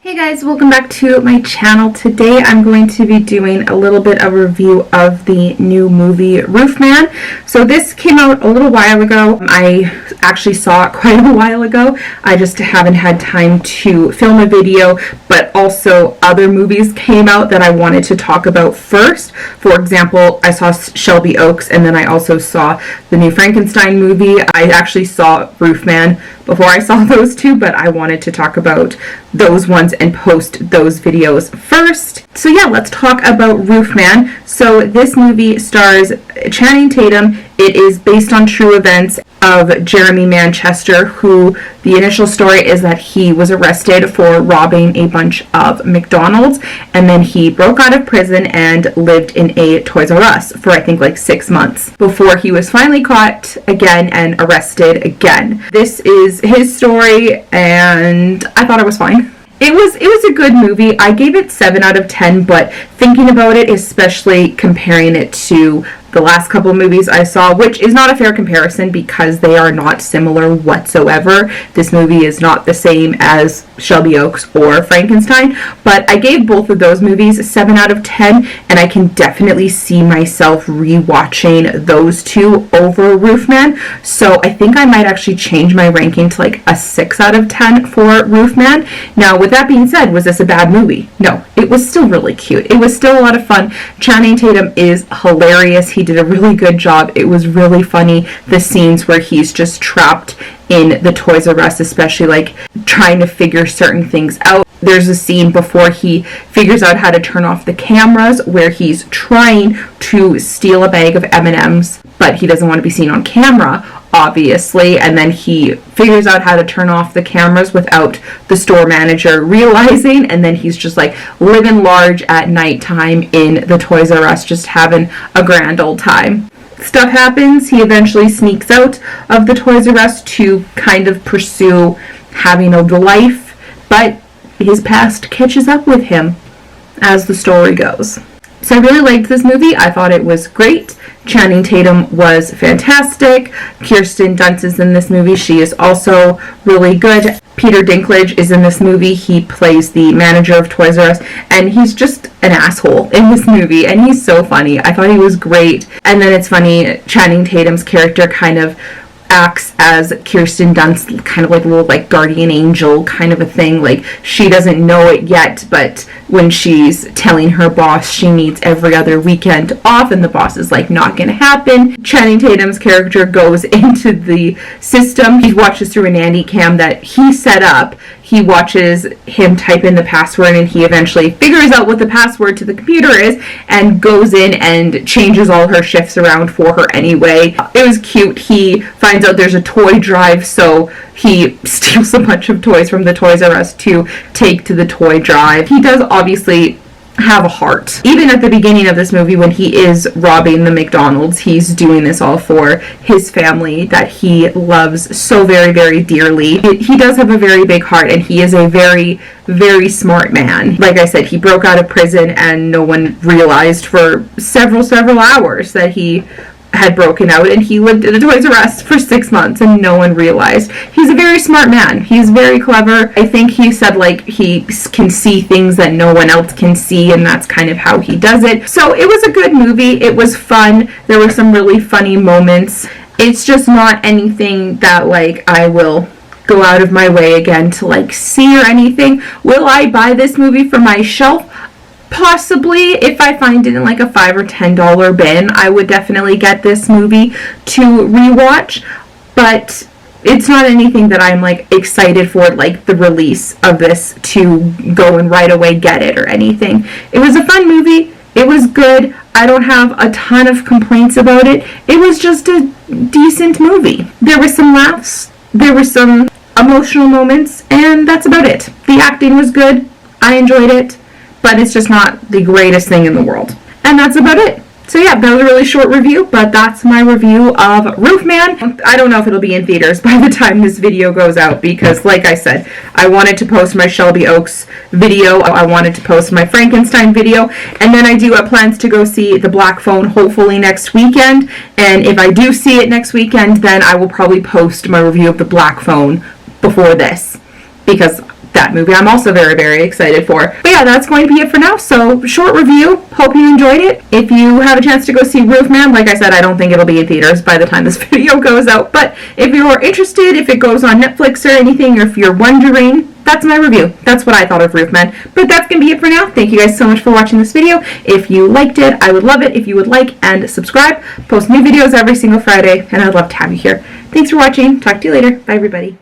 Hey guys, welcome back to my channel. Today I'm going to be doing a little bit of a review of the new movie Roofman. So this came out a little while ago. I actually saw it quite a while ago. I just haven't had time to film a video, but also other movies came out that I wanted to talk about first. For example, I saw Shelby Oaks, and then I also saw the new Frankenstein movie. I actually saw Roofman before I saw those two, but I wanted to talk about those ones and post those videos first. So yeah, let's talk about Roofman. So this movie stars Channing Tatum. It is based on true events of Jeremy Manchester, who the initial story is that he was arrested for robbing a bunch of McDonald's, and then he broke out of prison and lived in a Toys R Us for I think like 6 months before he was finally caught again and arrested again. This is his story, and I thought it was fine. It was a good movie. I gave it 7 out of 10, but thinking about it, especially comparing it to the last couple of movies I saw, which is not a fair comparison because they are not similar whatsoever. This movie is not the same as Shelby Oaks or Frankenstein, but I gave both of those movies 7 out of 10, and I can definitely see myself rewatching those two over Roofman. So I think I might actually change my ranking to like a 6 out of 10 for Roofman. Now, with that being said, was this a bad movie? No, it was still really cute. It was still a lot of fun. Channing Tatum is hilarious. He did a really good job. It was really funny, the scenes where he's just trapped in the Toys R Us, especially like trying to figure certain things out. There's a scene before he figures out how to turn off the cameras where he's trying to steal a bag of M&Ms, but he doesn't want to be seen on camera, obviously, and then he figures out how to turn off the cameras without the store manager realizing, and then he's just like living large at nighttime in the Toys R Us, just having a grand old time. Stuff happens. He eventually sneaks out of the Toys R Us to kind of pursue having a life, but his past catches up with him as the story goes. So I really liked this movie. I thought it was great. Channing Tatum was fantastic. Kirsten Dunst is in this movie. She is also really good. Peter Dinklage is in this movie. He plays the manager of Toys R Us, and he's just an asshole in this movie, and he's so funny. I thought he was great. And then it's funny, Channing Tatum's character kind of acts as Kirsten Dunst, kind of like a little like guardian angel kind of a thing. Like, she doesn't know it yet, but when she's telling her boss she needs every other weekend off, and the boss is like, not gonna happen, Channing Tatum's character goes into the system. He watches through a nanny cam that he set up. He watches him type in the password, and he eventually figures out what the password to the computer is and goes in and changes all her shifts around for her anyway. It was cute. He finds out there's a toy drive, so he steals a bunch of toys from the Toys R Us to take to the toy drive. He does obviously have a heart. Even at the beginning of this movie, when he is robbing the McDonald's, he's doing this all for his family that he loves so very, very dearly. He does have a very big heart, and he is a very, very smart man. Like I said, he broke out of prison, and no one realized for several hours that he had broken out, and he lived in a Toys R Us for 6 months, and no one realized. He's a very smart man. He's very clever. I think he said like he can see things that no one else can see, and that's kind of how he does it. So it was a good movie. It was fun. There were some really funny moments. It's just not anything that like I will go out of my way again to like see or anything. Will I buy this movie for my shelf? Possibly. If I find it in like a $5 or $10 bin, I would definitely get this movie to rewatch, but it's not anything that I'm like excited for, like the release of this to go and right away get it or anything. It was a fun movie. It was good. I don't have a ton of complaints about it. It was just a decent movie. There were some laughs. There were some emotional moments, and that's about it. The acting was good. I enjoyed it, but it's just not the greatest thing in the world. And that's about it. So yeah, that was a really short review, but that's my review of Roofman. I don't know if it'll be in theaters by the time this video goes out, because like I said, I wanted to post my Shelby Oaks video, I wanted to post my Frankenstein video, and then I do have plans to go see The Black Phone hopefully next weekend, and if I do see it next weekend, then I will probably post my review of The Black Phone before this, because that movie I'm also very, very excited for. But yeah, that's going to be it for now. So short review. Hope you enjoyed it. If you have a chance to go see Roofman, like I said, I don't think it'll be in theaters by the time this video goes out. But if you're interested, if it goes on Netflix or anything, or if you're wondering, that's my review. That's what I thought of Roofman. But that's going to be it for now. Thank you guys so much for watching this video. If you liked it, I would love it if you would like and subscribe. Post new videos every single Friday, and I'd love to have you here. Thanks for watching. Talk to you later. Bye, everybody.